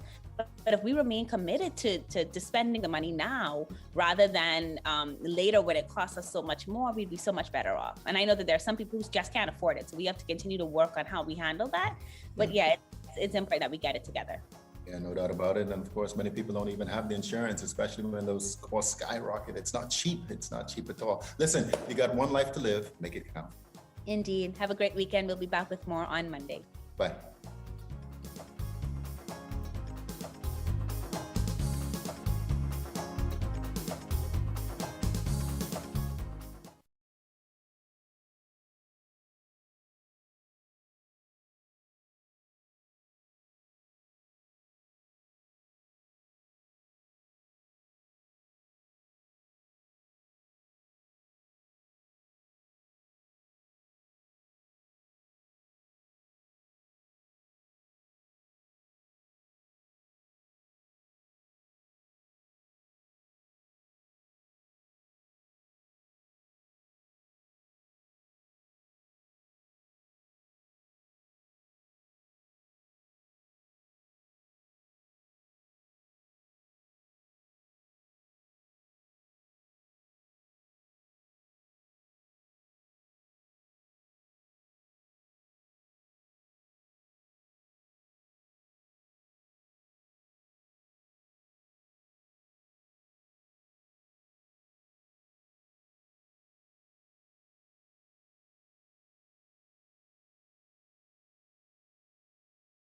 But if we remain committed to spending the money now rather than later when it costs us so much more, we'd be so much better off. And I know that there are some people who just can't afford it. So we have to continue to work on how we handle that. But yeah, it's important that we get it together. Yeah, no doubt about it. And of course, many people don't even have the insurance, especially when those costs skyrocket. It's not cheap. It's not cheap at all. Listen, you got one life to live. Make it count. Indeed. Have a great weekend. We'll be back with more on Monday. Bye.